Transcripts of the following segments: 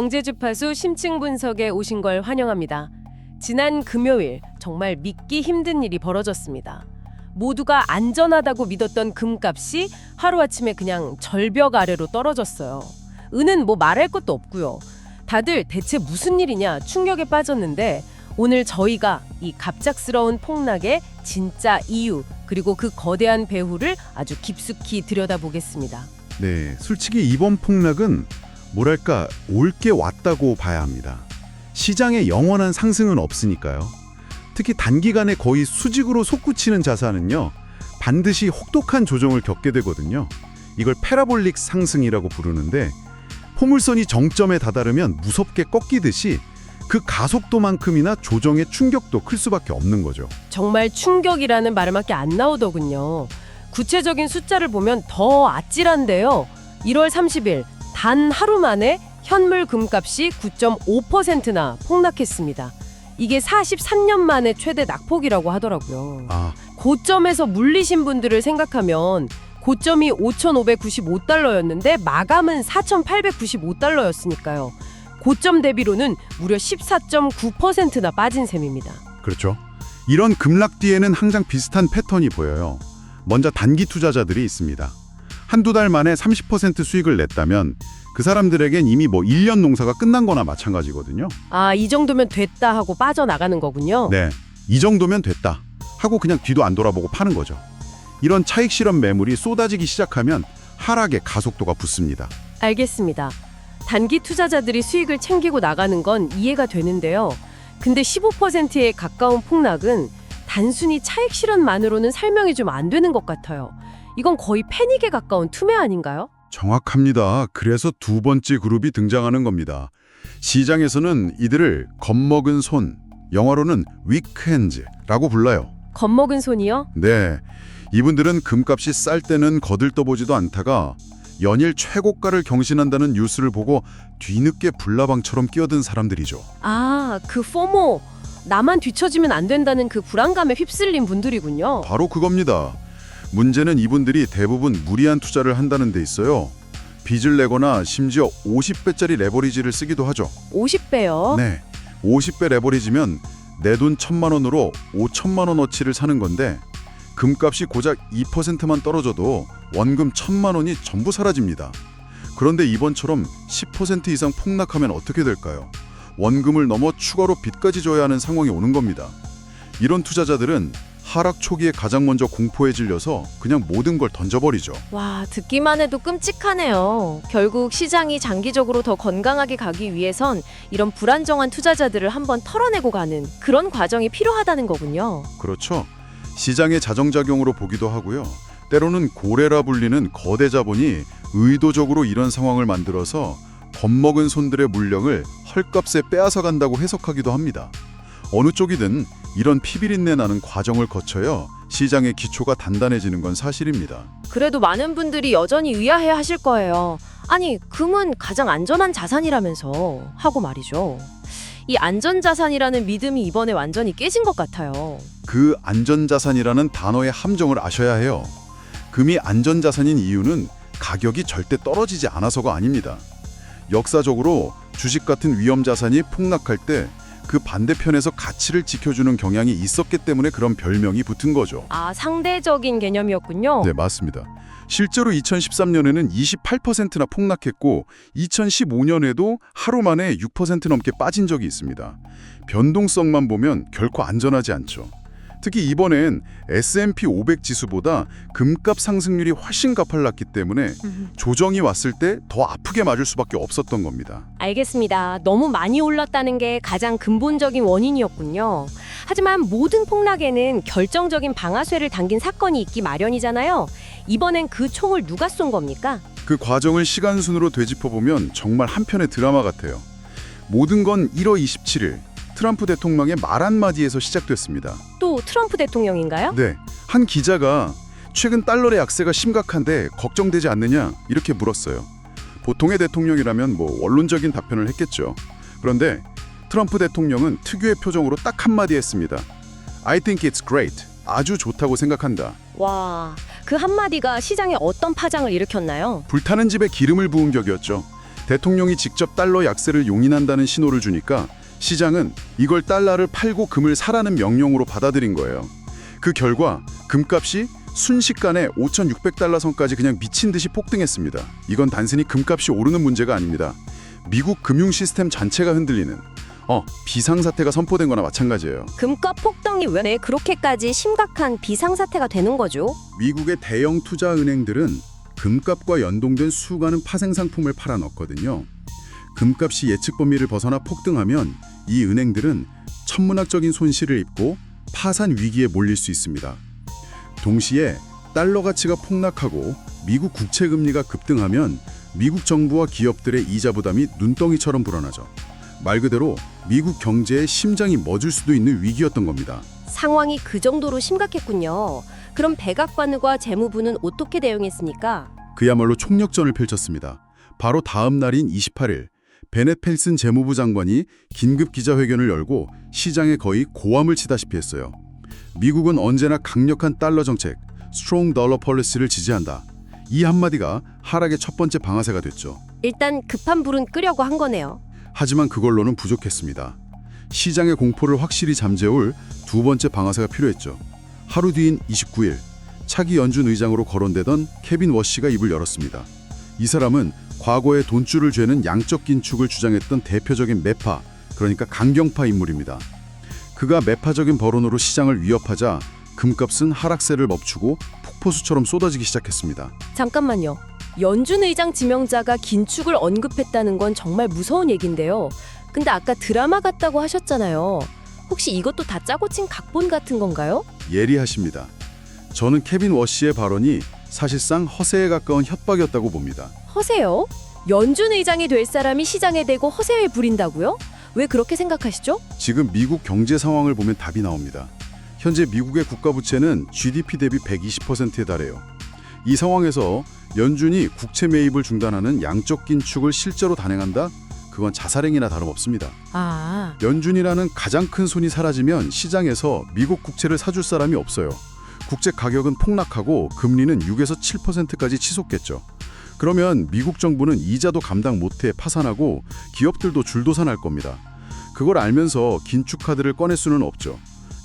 경제주파수 심층 분석에 오신 걸 환영합니다. 지난 금요일 정말 믿기 힘든 일이 벌어졌습니다. 모두가 안전하다고 믿었던 금값이 하루아침에 그냥 절벽 아래로 떨어졌어요. 은은 뭐 말할 것도 없고요. 다들 대체 무슨 일이냐 충격에 빠졌는데 오늘 저희가 이 갑작스러운 폭락의 진짜 이유 그리고 그 거대한 배후를 아주 깊숙이 들여다보겠습니다. 네, 솔직히 이번 폭락은 뭐랄까 올게 왔다고 봐야 합니다. 시장에 영원한 상승은 없으니까요. 특히 단기간에 거의 수직으로 솟구치는 자산은요. 반드시 혹독한 조정을 겪게 되거든요. 이걸 패라볼릭 상승이라고 부르는데 포물선이 정점에 다다르면 무섭게 꺾이듯이 그 가속도만큼이나 조정의 충격도 클 수밖에 없는 거죠. 정말 충격이라는 말밖에 안 나오더군요. 구체적인 숫자를 보면 더 아찔한데요. 1월 30일 단 하루 만에 현물 금값이 9.5%나 폭락했습니다. 이게 43년 만에 최대 낙폭이라고 하더라고요. 고점에서 물리신 분들을 생각하면 고점이 5,595달러였는데 마감은 4,895달러였으니까요. 고점 대비로는 무려 14.9%나 빠진 셈입니다. 그렇죠. 이런 급락 뒤에는 항상 비슷한 패턴이 보여요. 먼저 단기 투자자들이 있습니다. 한두 달 만에 30% 수익을 냈다면 그 사람들에겐 이미 1년 농사가 끝난 거나 마찬가지거든요. 이 정도면 됐다 하고 빠져나가는 거군요. 네, 이 정도면 됐다 하고 그냥 뒤도 안 돌아보고 파는 거죠. 이런 차익 실현 매물이 쏟아지기 시작하면 하락의 가속도가 붙습니다. 알겠습니다. 단기 투자자들이 수익을 챙기고 나가는 건 이해가 되는데요. 근데 15%에 가까운 폭락은 단순히 차익 실현만으로는 설명이 좀 안 되는 것 같아요. 이건 거의 패닉에 가까운 투매 아닌가요? 정확합니다. 그래서 두 번째 그룹이 등장하는 겁니다. 시장에서는 이들을 겁먹은 손, 영어로는 weak hands라고 불러요. 겁먹은 손이요? 네, 이분들은 금값이 쌀 때는 거들떠보지도 않다가 연일 최고가를 경신한다는 뉴스를 보고 뒤늦게 불나방처럼 끼어든 사람들이죠. 그 포모, 나만 뒤처지면 안 된다는 그 불안감에 휩쓸린 분들이군요. 바로 그겁니다. 문제는 이분들이 대부분 무리한 투자를 한다는 데 있어요. 빚을 내거나 심지어 50배짜리 레버리지를 쓰기도 하죠. 50배요? 네, 50배 레버리지면 내 돈 1,000만 원으로 5천만 원어치를 사는 건데 금값이 고작 2%만 떨어져도 원금 1,000만 원이 전부 사라집니다. 그런데 이번처럼 10% 이상 폭락하면 어떻게 될까요? 원금을 넘어 추가로 빚까지 져야 하는 상황이 오는 겁니다. 이런 투자자들은 하락 초기에 가장 먼저 공포에 질려서 그냥 모든 걸 던져버리죠. 와, 듣기만 해도 끔찍하네요. 결국 시장이 장기적으로 더 건강하게 가기 위해선 이런 불안정한 투자자들을 한번 털어내고 가는 그런 과정이 필요하다는 거군요. 그렇죠. 시장의 자정작용으로 보기도 하고요. 때로는 고래라 불리는 거대 자본이 의도적으로 이런 상황을 만들어서 겁먹은 손들의 물량을 헐값에 빼앗아 간다고 해석하기도 합니다. 어느 쪽이든 이런 피비린내 나는 과정을 거쳐야 시장의 기초가 단단해지는 건 사실입니다. 그래도 많은 분들이 여전히 의아해 하실 거예요. 아니, 금은 가장 안전한 자산이라면서 하고 말이죠. 이 안전자산이라는 믿음이 이번에 완전히 깨진 것 같아요. 그 안전자산이라는 단어의 함정을 아셔야 해요. 금이 안전자산인 이유는 가격이 절대 떨어지지 않아서가 아닙니다. 역사적으로 주식 같은 위험자산이 폭락할 때 그 반대편에서 가치를 지켜주는 경향이 있었기 때문에 그런 별명이 붙은 거죠. 상대적인 개념이었군요. 네, 맞습니다. 실제로 2013년에는 28%나 폭락했고 2015년에도 하루 만에 6% 넘게 빠진 적이 있습니다. 변동성만 보면 결코 안전하지 않죠. 특히 이번엔 S&P 500 지수보다 금값 상승률이 훨씬 가팔랐기 때문에 조정이 왔을 때 더 아프게 맞을 수밖에 없었던 겁니다. 알겠습니다. 너무 많이 올랐다는 게 가장 근본적인 원인이었군요. 하지만 모든 폭락에는 결정적인 방아쇠를 당긴 사건이 있기 마련이잖아요. 이번엔 그 총을 누가 쏜 겁니까? 그 과정을 시간순으로 되짚어보면 정말 한편의 드라마 같아요. 모든 건 1월 27일 트럼프 대통령의 말 한마디에서 시작됐습니다. 또 트럼프 대통령인가요? 네, 한 기자가 최근 달러의 약세가 심각한데 걱정되지 않느냐 이렇게 물었어요. 보통의 대통령이라면 원론적인 답변을 했겠죠. 그런데 트럼프 대통령은 특유의 표정으로 딱 한마디 했습니다. I think it's great. 아주 좋다고 생각한다. 와, 그 한마디가 시장에 어떤 파장을 일으켰나요? 불타는 집에 기름을 부은 격이었죠. 대통령이 직접 달러 약세를 용인한다는 신호를 주니까 시장은 이걸 달러를 팔고 금을 사라는 명령으로 받아들인 거예요. 그 결과 금값이 순식간에 5,600달러 선까지 그냥 미친 듯이 폭등했습니다. 이건 단순히 금값이 오르는 문제가 아닙니다. 미국 금융 시스템 전체가 흔들리는 비상사태가 선포된 거나 마찬가지예요. 금값 폭등이 왜 그렇게까지 심각한 비상사태가 되는 거죠? 미국의 대형 투자 은행들은 금값과 연동된 수많은 파생 상품을 팔아넣거든요. 금값이 예측 범위를 벗어나 폭등하면 이 은행들은 천문학적인 손실을 입고 파산 위기에 몰릴 수 있습니다. 동시에 달러 가치가 폭락하고 미국 국채 금리가 급등하면 미국 정부와 기업들의 이자 부담이 눈덩이처럼 불어나죠. 말 그대로 미국 경제의 심장이 멎을 수도 있는 위기였던 겁니다. 상황이 그 정도로 심각했군요. 그럼 백악관과 재무부는 어떻게 대응했습니까? 그야말로 총력전을 펼쳤습니다. 바로 다음 날인 28일 베넷 펜슨 재무부 장관이 긴급 기자회견을 열고 시장에 거의 고함을 치다시피 했어요. 미국은 언제나 강력한 달러 정책, 스트롱 달러 폴리시를 지지한다. 이 한마디가 하락의 첫 번째 방아쇠가 됐죠. 일단 급한 불은 끄려고 한 거네요. 하지만 그걸로는 부족했습니다. 시장의 공포를 확실히 잠재울 두 번째 방아쇠가 필요했죠. 하루 뒤인 29일, 차기 연준 의장으로 거론되던 케빈 워시가 입을 열었습니다. 이 사람은 과거에 돈줄을 죄는 양적 긴축을 주장했던 대표적인 매파, 그러니까 강경파 인물입니다. 그가 매파적인 발언으로 시장을 위협하자 금값은 하락세를 멈추고 폭포수처럼 쏟아지기 시작했습니다. 잠깐만요. 연준 의장 지명자가 긴축을 언급했다는 건 정말 무서운 얘긴데요. 근데 아까 드라마 같다고 하셨잖아요. 혹시 이것도 다 짜고 친 각본 같은 건가요? 예리하십니다. 저는 케빈 워시의 발언이 사실상 허세에 가까운 협박이었다고 봅니다. 허세요? 연준 의장이 될 사람이 시장에 대고 허세를 부린다고요? 왜 그렇게 생각하시죠? 지금 미국 경제 상황을 보면 답이 나옵니다. 현재 미국의 국가 부채는 GDP 대비 120%에 달해요. 이 상황에서 연준이 국채 매입을 중단하는 양적 긴축을 실제로 단행한다? 그건 자살행위나 다름없습니다. 연준이라는 가장 큰 손이 사라지면 시장에서 미국 국채를 사줄 사람이 없어요. 국채 가격은 폭락하고 금리는 6에서 7%까지 치솟겠죠. 그러면 미국 정부는 이자도 감당 못해 파산하고 기업들도 줄도산할 겁니다. 그걸 알면서 긴축 카드를 꺼낼 수는 없죠.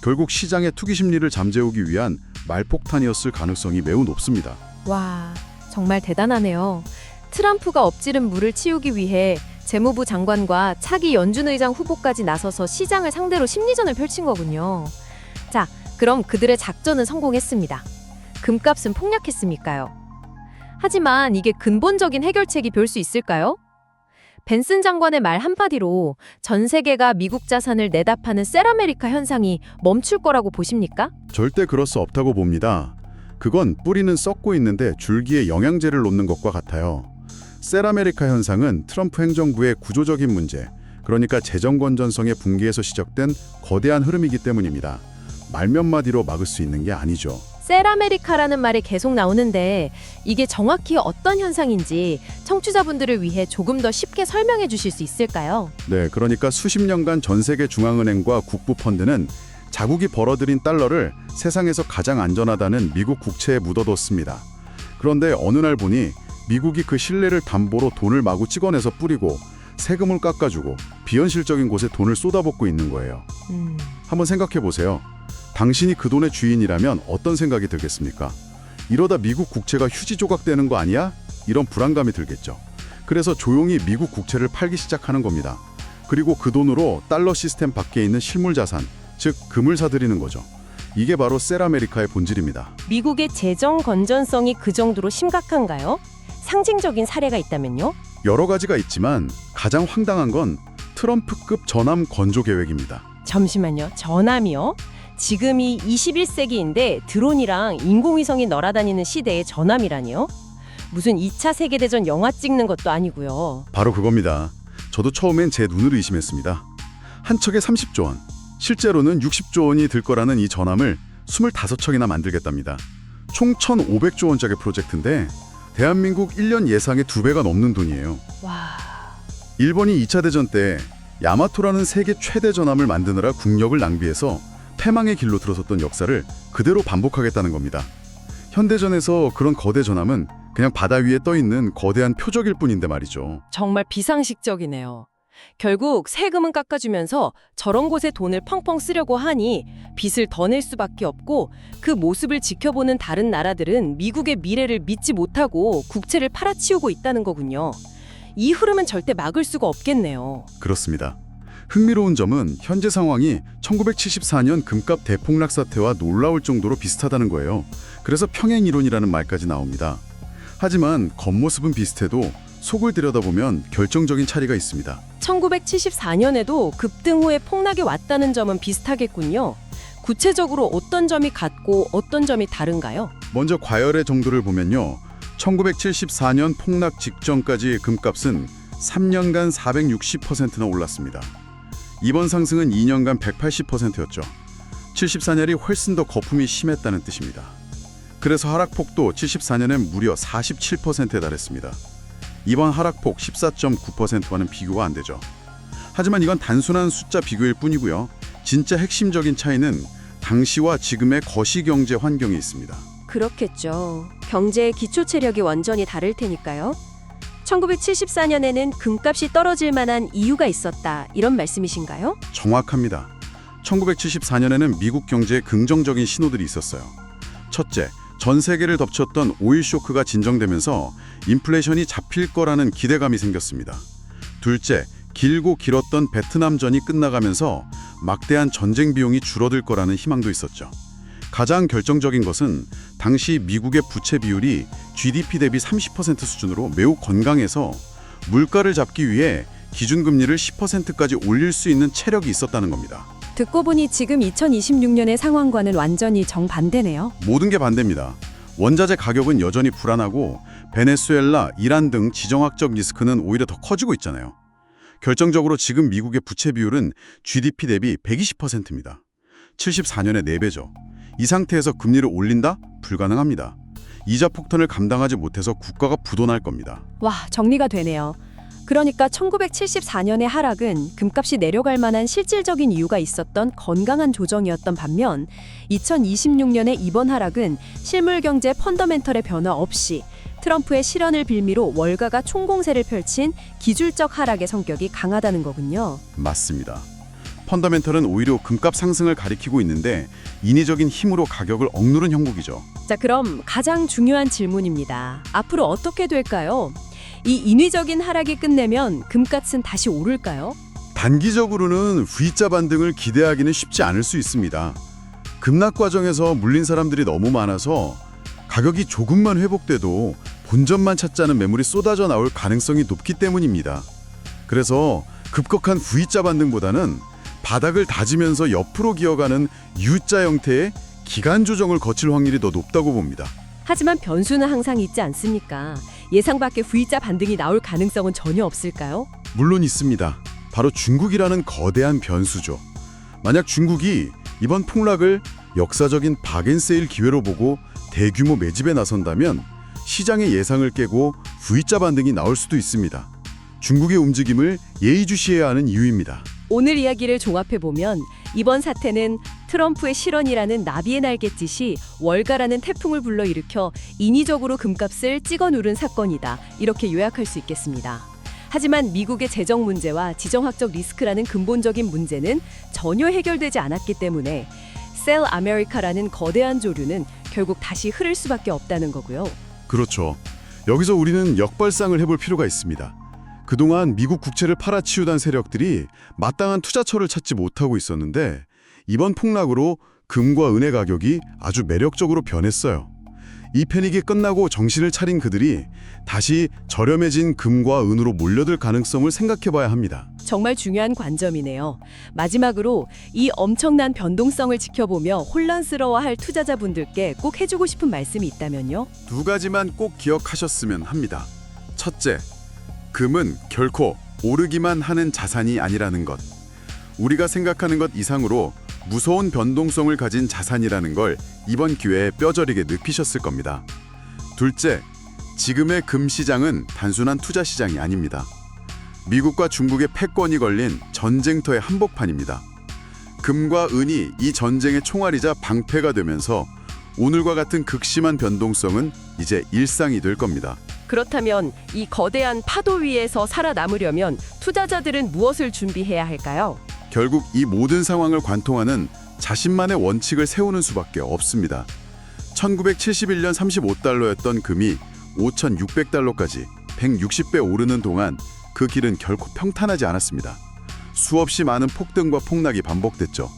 결국 시장의 투기 심리를 잠재우기 위한 말폭탄이었을 가능성이 매우 높습니다. 와, 정말 대단하네요. 트럼프가 엎지른 물을 치우기 위해 재무부 장관과 차기 연준 의장 후보까지 나서서 시장을 상대로 심리전을 펼친 거군요. 자, 그럼 그들의 작전은 성공했습니다. 금값은 폭락했으니까요. 하지만 이게 근본적인 해결책이 될 수 있을까요? 벤슨 장관의 말 한마디로 전 세계가 미국 자산을 내다 파는 셀아메리카 현상이 멈출 거라고 보십니까? 절대 그럴 수 없다고 봅니다. 그건 뿌리는 썩고 있는데 줄기에 영양제를 놓는 것과 같아요. 셀아메리카 현상은 트럼프 행정부의 구조적인 문제, 그러니까 재정 건전성의 붕괴에서 시작된 거대한 흐름이기 때문입니다. 말 몇 마디로 막을 수 있는 게 아니죠. 셀아메리카라는 말이 계속 나오는데 이게 정확히 어떤 현상인지 청취자분들을 위해 조금 더 쉽게 설명해 주실 수 있을까요? 네, 그러니까 수십 년간 전 세계 중앙은행과 국부 펀드는 자국이 벌어들인 달러를 세상에서 가장 안전하다는 미국 국채에 묻어뒀습니다. 그런데 어느 날 보니 미국이 그 신뢰를 담보로 돈을 마구 찍어내서 뿌리고 세금을 깎아주고 비현실적인 곳에 돈을 쏟아붓고 있는 거예요. 한번 생각해 보세요. 당신이 그 돈의 주인이라면 어떤 생각이 들겠습니까? 이러다 미국 국채가 휴지 조각되는 거 아니야? 이런 불안감이 들겠죠. 그래서 조용히 미국 국채를 팔기 시작하는 겁니다. 그리고 그 돈으로 달러 시스템 밖에 있는 실물 자산, 즉 금을 사들이는 거죠. 이게 바로 셀아메리카의 본질입니다. 미국의 재정 건전성이 그 정도로 심각한가요? 상징적인 사례가 있다면요? 여러 가지가 있지만 가장 황당한 건 트럼프급 전함 건조 계획입니다. 잠시만요. 전함이요? 지금이 21세기인데 드론이랑 인공위성이 날아다니는 시대의 전함이라니요? 무슨 2차 세계대전 영화 찍는 것도 아니고요. 바로 그겁니다. 저도 처음엔 제 눈으로 의심했습니다. 한 척에 30조 원, 실제로는 60조 원이 들 거라는 이 전함을 25척이나 만들겠답니다. 총 1,500조 원짜리 프로젝트인데 대한민국 1년 예상의 2배가 넘는 돈이에요. 와, 일본이 2차 대전 때 야마토라는 세계 최대 전함을 만드느라 국력을 낭비해서 패망의 길로 들어섰던 역사를 그대로 반복하겠다는 겁니다. 현대전에서 그런 거대 전함은 그냥 바다 위에 떠 있는 거대한 표적일 뿐인데 말이죠. 정말 비상식적이네요. 결국 세금은 깎아주면서 저런 곳에 돈을 펑펑 쓰려고 하니 빚을 더 낼 수밖에 없고 그 모습을 지켜보는 다른 나라들은 미국의 미래를 믿지 못하고 국채를 팔아치우고 있다는 거군요. 이 흐름은 절대 막을 수가 없겠네요. 그렇습니다. 흥미로운 점은 현재 상황이 1974년 금값 대폭락 사태와 놀라울 정도로 비슷하다는 거예요. 그래서 평행이론이라는 말까지 나옵니다. 하지만 겉모습은 비슷해도 속을 들여다보면 결정적인 차이가 있습니다. 1974년에도 급등 후에 폭락이 왔다는 점은 비슷하겠군요. 구체적으로 어떤 점이 같고 어떤 점이 다른가요? 먼저 과열의 정도를 보면요. 1974년 폭락 직전까지 금값은 3년간 460%나 올랐습니다. 이번 상승은 2년간 180%였죠. 74년이 훨씬 더 거품이 심했다는 뜻입니다. 그래서 하락폭도 74년엔 무려 47%에 달했습니다. 이번 하락폭 14.9%와는 비교가 안 되죠. 하지만 이건 단순한 숫자 비교일 뿐이고요. 진짜 핵심적인 차이는 당시와 지금의 거시경제 환경이 있습니다. 그렇겠죠. 경제의 기초 체력이 완전히 다를 테니까요. 1974년에는 금값이 떨어질 만한 이유가 있었다. 이런 말씀이신가요? 정확합니다. 1974년에는 미국 경제에 긍정적인 신호들이 있었어요. 첫째, 전 세계를 덮쳤던 오일 쇼크가 진정되면서 인플레이션이 잡힐 거라는 기대감이 생겼습니다. 둘째, 길고 길었던 베트남전이 끝나가면서 막대한 전쟁 비용이 줄어들 거라는 희망도 있었죠. 가장 결정적인 것은 당시 미국의 부채 비율이 GDP 대비 30% 수준으로 매우 건강해서 물가를 잡기 위해 기준금리를 10%까지 올릴 수 있는 체력이 있었다는 겁니다. 듣고 보니 지금 2026년의 상황과는 완전히 정반대네요. 모든 게 반대입니다. 원자재 가격은 여전히 불안하고 베네수엘라, 이란 등 지정학적 리스크는 오히려 더 커지고 있잖아요. 결정적으로 지금 미국의 부채 비율은 GDP 대비 120%입니다. 74년의 4배죠. 이 상태에서 금리를 올린다? 불가능합니다. 이자 폭탄을 감당하지 못해서 국가가 부도날 겁니다. 와, 정리가 되네요. 그러니까 1974년의 하락은 금값이 내려갈 만한 실질적인 이유가 있었던 건강한 조정이었던 반면 2026년의 이번 하락은 실물 경제 펀더멘털의 변화 없이 트럼프의 실언을 빌미로 월가가 총공세를 펼친 기술적 하락의 성격이 강하다는 거군요. 맞습니다. 펀더멘털은 오히려 금값 상승을 가리키고 있는데 인위적인 힘으로 가격을 억누른 형국이죠. 자, 그럼 가장 중요한 질문입니다. 앞으로 어떻게 될까요? 이 인위적인 하락이 끝내면 금값은 다시 오를까요? 단기적으로는 V자 반등을 기대하기는 쉽지 않을 수 있습니다. 급락 과정에서 물린 사람들이 너무 많아서 가격이 조금만 회복돼도 본전만 찾자는 매물이 쏟아져 나올 가능성이 높기 때문입니다. 그래서 급격한 V자 반등보다는 바닥을 다지면서 옆으로 기어가는 U자 형태의 기간 조정을 거칠 확률이 더 높다고 봅니다. 하지만 변수는 항상 있지 않습니까? 예상 밖의 V자 반등이 나올 가능성은 전혀 없을까요? 물론 있습니다. 바로 중국이라는 거대한 변수죠. 만약 중국이 이번 폭락을 역사적인 박앤세일 기회로 보고 대규모 매집에 나선다면 시장의 예상을 깨고 V자 반등이 나올 수도 있습니다. 중국의 움직임을 예의주시해야 하는 이유입니다. 오늘 이야기를 종합해보면 이번 사태는 트럼프의 실언이라는 나비의 날갯짓이 월가라는 태풍을 불러일으켜 인위적으로 금값을 찍어 누른 사건이다. 이렇게 요약할 수 있겠습니다. 하지만 미국의 재정 문제와 지정학적 리스크라는 근본적인 문제는 전혀 해결되지 않았기 때문에 셀 아메리카라는 거대한 조류는 결국 다시 흐를 수밖에 없다는 거고요. 그렇죠. 여기서 우리는 역발상을 해볼 필요가 있습니다. 그동안 미국 국채를 팔아치우던 세력들이 마땅한 투자처를 찾지 못하고 있었는데 이번 폭락으로 금과 은의 가격이 아주 매력적으로 변했어요. 이 패닉이 끝나고 정신을 차린 그들이 다시 저렴해진 금과 은으로 몰려들 가능성을 생각해봐야 합니다. 정말 중요한 관점이네요. 마지막으로 이 엄청난 변동성을 지켜보며 혼란스러워할 투자자분들께 꼭 해주고 싶은 말씀이 있다면요? 2가지만 꼭 기억하셨으면 합니다. 첫째, 금은 결코 오르기만 하는 자산이 아니라는 것. 우리가 생각하는 것 이상으로 무서운 변동성을 가진 자산이라는 걸 이번 기회에 뼈저리게 느끼셨을 겁니다. 둘째, 지금의 금 시장은 단순한 투자 시장이 아닙니다. 미국과 중국의 패권이 걸린 전쟁터의 한복판입니다. 금과 은이 이 전쟁의 총알이자 방패가 되면서 오늘과 같은 극심한 변동성은 이제 일상이 될 겁니다. 그렇다면 이 거대한 파도 위에서 살아남으려면 투자자들은 무엇을 준비해야 할까요? 결국 이 모든 상황을 관통하는 자신만의 원칙을 세우는 수밖에 없습니다. 1971년 35달러였던 금이 5,600달러까지 160배 오르는 동안 그 길은 결코 평탄하지 않았습니다. 수없이 많은 폭등과 폭락이 반복됐죠.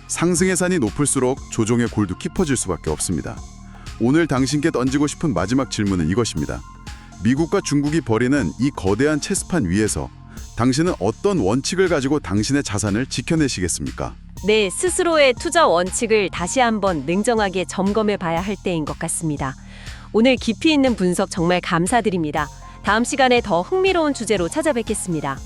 상승의 산이 높을수록 조종의 골도 깊어질 수밖에 없습니다. 오늘 당신께 던지고 싶은 마지막 질문은 이것입니다. 미국과 중국이 벌이는 이 거대한 체스판 위에서 당신은 어떤 원칙을 가지고 당신의 자산을 지켜내시겠습니까? 네, 스스로의 투자 원칙을 다시 한번 냉정하게 점검해 봐야 할 때인 것 같습니다. 오늘 깊이 있는 분석 정말 감사드립니다. 다음 시간에 더 흥미로운 주제로 찾아뵙겠습니다.